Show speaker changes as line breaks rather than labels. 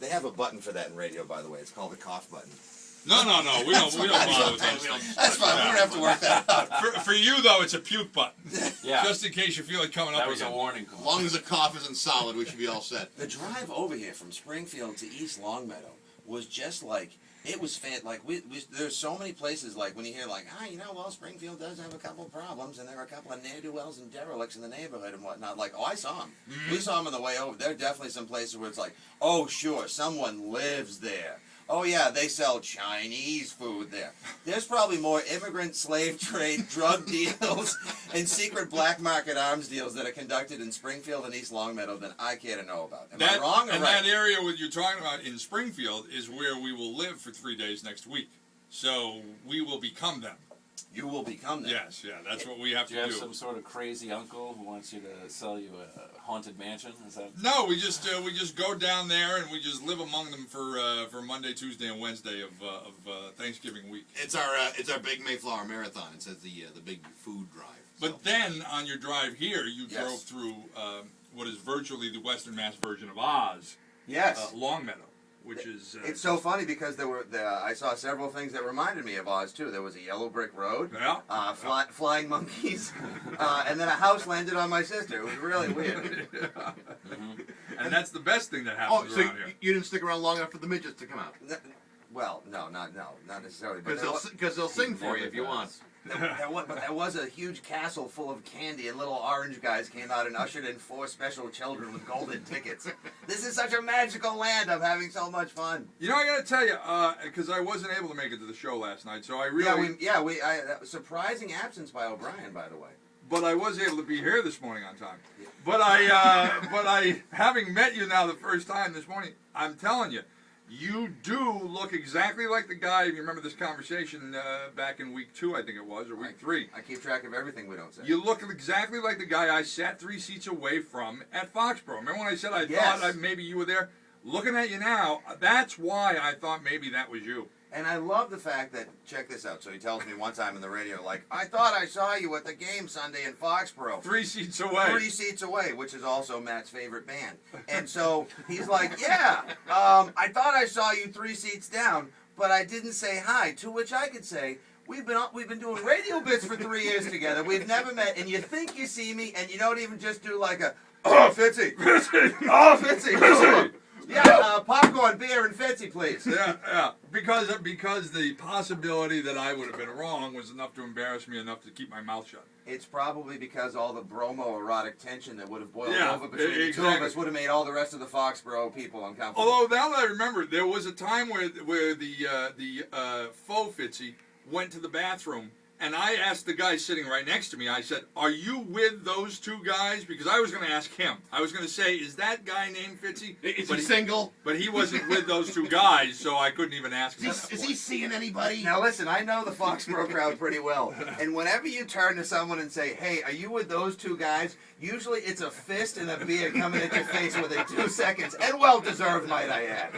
They have a button for that in radio, by the way. It's called the cough button.
No. We don't bother with those things.
That's fine. We don't have to work that out.
For you, though, it's a puke button.
Yeah.
Just in case you feel it coming up
That was
again.
a warning call.
As long as the cough isn't solid, we should be all set.
The drive over here from Springfield to East Longmeadow was just like, it was there's so many places, like, when you hear, like, well, Springfield does have a couple problems, and there are a couple of ne'er-do-wells and derelicts in the neighborhood and whatnot. Like, I saw them. Mm-hmm. We saw them on the way over. There are definitely some places where it's like, oh, sure, someone lives there. Oh, yeah, they sell Chinese food there. There's probably more immigrant slave trade, drug deals, and secret black market arms deals that are conducted in Springfield and East Longmeadow than I care to know about. Am I wrong or right?
And that area you're talking about in Springfield is where we will live for 3 days next week. So we will become them.
You will become them.
Yes, yeah, that's what we have to do.
Do you have some sort of crazy uncle who wants you to sell you a haunted mansion? Is that?
No, we just go down there and we just live among them for Monday, Tuesday, and Wednesday of Thanksgiving week.
It's our big Mayflower Marathon. It says the big food drive. So.
But then on your drive here, you drove through what is virtually the Western Mass version of Oz.
Yes,
Longmeadow. Which is
it's so funny because I saw several things that reminded me of Oz too. There was a yellow brick road, flying monkeys, and then a house landed on my sister. It was really weird.
And that's the best thing that happens around here.
You didn't stick around long enough for the midgets to come out.
Well, not necessarily.
Because they'll sing for you if you want.
But there was a huge castle full of candy, and little orange guys came out and ushered in 4 special children with golden tickets. This is such a magical land. I'm having so much fun.
You know, I got to tell you, because I wasn't able to make it to the show last night, so I really...
surprising absence by O'Brien, by the way.
But I was able to be here this morning on time. But I, having met you now the first time this morning, I'm telling you, you do look exactly like the guy. If you remember this conversation back in week 2, I think it was, or week 3.
I keep track of everything we don't say.
You look exactly like the guy I sat 3 seats away from at Foxborough. Remember when I said I thought maybe you were there? Looking at you now, that's why I thought maybe that was you.
And I love the fact that, check this out, so he tells me one time in the radio, like, I thought I saw you at the game Sunday in Foxborough.
3 seats away.
3 seats away, which is also Matt's favorite band. And so he's like, I thought I saw you 3 seats down, but I didn't say hi, to which I could say, we've been doing radio bits for 3 years together. We've never met, and you think you see me, and you don't even just do like a, oh, Fitzy. Oh, Fitzy. Yeah, popcorn, beer, and Fitzy, please.
Yeah. Because the possibility that I would have been wrong was enough to embarrass me enough to keep my mouth shut.
It's probably because all the bromo-erotic tension that would have boiled over between the two of us would have made all the rest of the Foxborough people uncomfortable.
Although, now that I remember, there was a time where the faux Fitzy went to the bathroom, and I asked the guy sitting right next to me, I said, are you with those 2 guys? Because I was going to ask him. I was going to say, is that guy named Fitzy?
Is he single?
But he wasn't with those 2 guys, so I couldn't even ask him.
Is he seeing anybody?
Now listen, I know the Foxborough crowd pretty well. And whenever you turn to someone and say, hey, are you with those 2 guys? Usually it's a fist and a beer coming at your face within 2 seconds. And well-deserved, might I add.